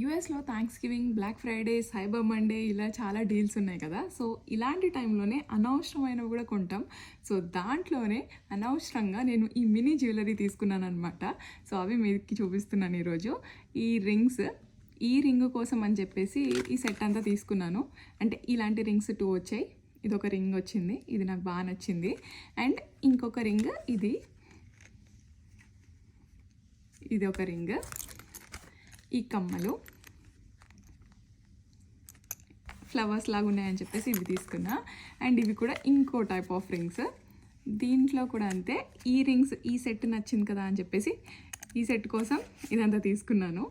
యూఎస్లో Thanksgiving, Black Friday, Cyber Monday ఇలా చాలా డీల్స్ ఉన్నాయి కదా. సో ఇలాంటి టైంలోనే అనవసరమైనవి కూడా కొంటాం. సో దాంట్లోనే అనవసరంగా నేను ఈ మినీ జ్యువెలరీ తీసుకున్నాను అనమాట. సో అవి మీకు చూపిస్తున్నాను ఈరోజు. ఈ రింగ్ కోసం అని చెప్పేసి ఈ సెట్ అంతా తీసుకున్నాను. అంటే ఇలాంటి రింగ్స్ 2 వచ్చాయి. ఇది ఒక రింగ్ వచ్చింది, ఇది నాకు బాగా నచ్చింది. అండ్ ఇంకొక రింగ్ ఇది ఒక రింగ్, ఈ కమ్మలు ఫ్లవర్స్ లాగా ఉన్నాయని చెప్పేసి ఇవి తీసుకున్నా. అండ్ ఇవి కూడా ఇంకో టైప్ ఆఫ్ రింగ్స్. దీంట్లో కూడా అంతే, ఈ రింగ్స్ ఈ సెట్ నచ్చింది కదా అని చెప్పేసి ఈ సెట్ కోసం ఇదంతా తీసుకున్నాను.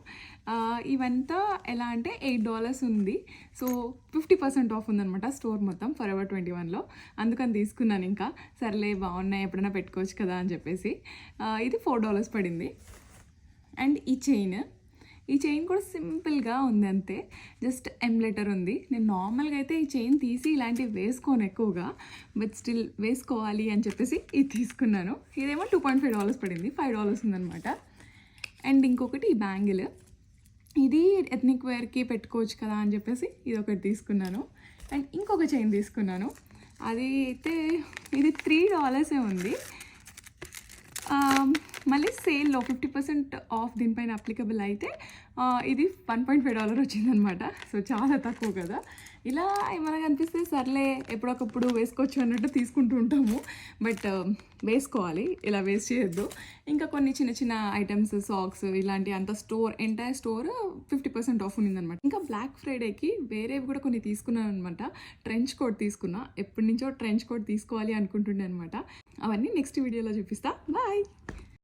ఇవంతా ఎలా అంటే $8 ఉంది. సో 50% ఆఫ్ ఉందనమాట స్టోర్ మొత్తం ఫరెవర్ 21లో. అందుకని తీసుకున్నాను. ఇంకా సర్లే బాగున్నాయి, ఎప్పుడైనా పెట్టుకోవచ్చు కదా అని చెప్పేసి. ఇది $4 పడింది. అండ్ ఈ చైన్ కూడా సింపుల్గా ఉంది, అంతే. జస్ట్ ఎంబ్లెటర్ ఉంది. నేను నార్మల్గా అయితే ఈ చైన్ తీసి ఇలాంటివి వేసుకోను ఎక్కువగా, బట్ స్టిల్ వేసుకోవాలి అని చెప్పేసి ఇది తీసుకున్నాను. ఇదేమో $2.5 పడింది, $5 ఉందన్నమాట. అండ్ ఇంకొకటి ఈ బ్యాంగిల్, ఇది ఎథ్నిక్ వేర్కి పెట్టుకోవచ్చు కదా అని చెప్పేసి ఇది ఒకటి తీసుకున్నాను. అండ్ ఇంకొక చైన్ తీసుకున్నాను, అది అయితే ఇది $3 ఉంది. మళ్ళీ సేల్లో 50% ఆఫ్ దీనిపైన అప్లికబుల్ అయితే ఇది $1.5 వచ్చిందనమాట. సో చాలా తక్కువ కదా. ఇలా మనకు అనిపిస్తే సర్లే ఎప్పుడొకప్పుడు వేసుకోవచ్చు అన్నట్టు తీసుకుంటూ ఉంటాము. బట్ వేసుకోవాలి, ఇలా వేస్ట్ చేయొద్దు. ఇంకా కొన్ని చిన్న చిన్న ఐటమ్స్, సాక్స్ ఇలాంటి అంత ఎంటైర్ స్టోర్ 50% ఆఫ్ ఉందనమాట. ఇంకా బ్లాక్ ఫ్రైడేకి వేరేవి కూడా కొన్ని తీసుకున్నాను అనమాట. ట్రెంచ్ కోట్ తీసుకున్నా, ఎప్పటి నుంచో ట్రెంచ్ కోట్ తీసుకోవాలి అనుకుంటుండే అనమాట. అవన్నీ నెక్స్ట్ వీడియోలో చూపిస్తా. బాయ్.